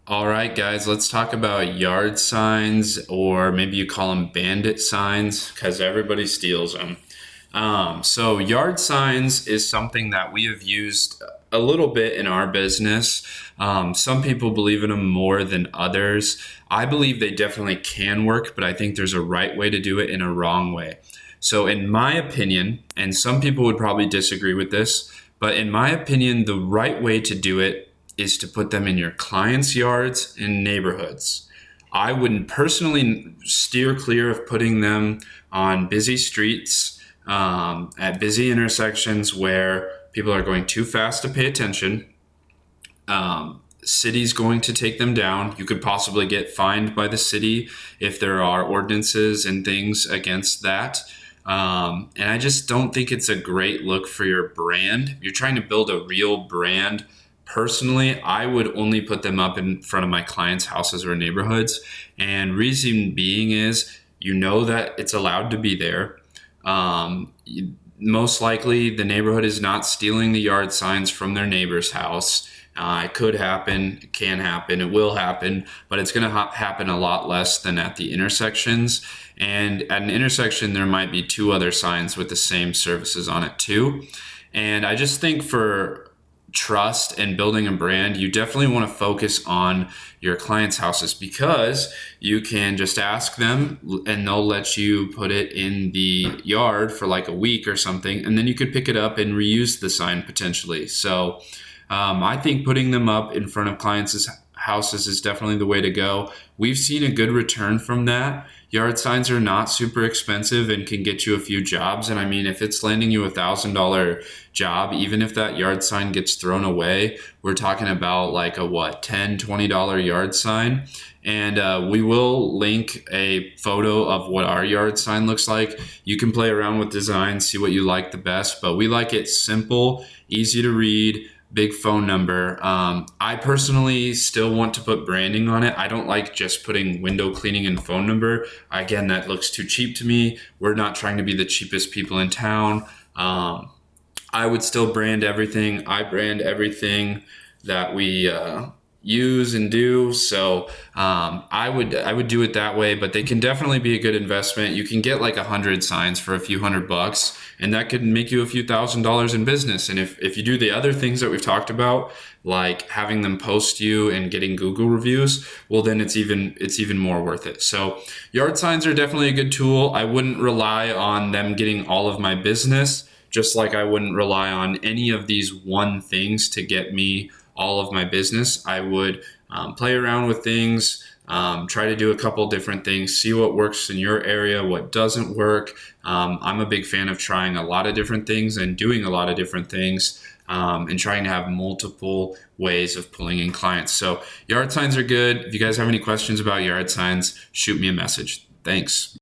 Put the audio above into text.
All right, guys, let's talk about yard signs, or maybe you call them bandit signs because everybody steals them. So, yard signs is something that we have used a little bit in our business. Some people believe in them more than others. I believe they definitely can work, but I think there's a right way to do it and a wrong way. So, in my opinion, and some people would probably disagree with this, but in my opinion, the right way to do it is to put them in your clients' yards and neighborhoods. I wouldn't personally steer clear of putting them on busy streets, at busy intersections where people are going too fast to pay attention. City's going to take them down. You could possibly get fined by the city if there are ordinances and things against that. And I just don't think it's a great look for your brand. If you're trying to build a real brand. Personally, I would only put them up in front of my clients' houses or neighborhoods. And reason being is, you know that it's allowed to be there. Most likely, the neighborhood is not stealing the yard signs from their neighbor's house. It could happen, it can happen, it will happen, but it's going to happen a lot less than at the intersections. And at an intersection, there might be two other signs with the same services on it too. And I just think for trust and building a brand, you definitely want to focus on your clients' houses, because you can just ask them and they'll let you put it in the yard for like a week or something, and then you could pick it up and reuse the sign potentially. So I think putting them up in front of clients' houses is definitely the way to go. We've seen a good return from that. Yard signs are not super expensive and can get you a few jobs. And I mean, if it's landing you $1,000 job, even if that yard sign gets thrown away, we're talking about like a $10, $20 yard sign. And we will link a photo of what our yard sign looks like. You can play around with designs, see what you like the best, but we like it simple, easy to read, big phone number. I personally still want to put branding on it. I don't like just putting window cleaning and phone number. Again, that looks too cheap to me. We're not trying to be the cheapest people in town. I would still brand everything. I brand everything that we use and do. So I would do it that way, but they can definitely be a good investment. You can get like 100 signs for a few $100, and that could make you a few $1,000s in business. And if you do the other things that we've talked about, like having them post you and getting Google reviews, well, then it's even more worth it. So yard signs are definitely a good tool. I wouldn't rely on them getting all of my business, just like I wouldn't rely on any of these one things to get me all of my business. I would play around with things, try to do a couple different things, see what works in your area, what doesn't work. I'm a big fan of trying a lot of different things and doing a lot of different things, and trying to have multiple ways of pulling in clients. So yard signs are good. If you guys have any questions about yard signs, shoot me a message. Thanks.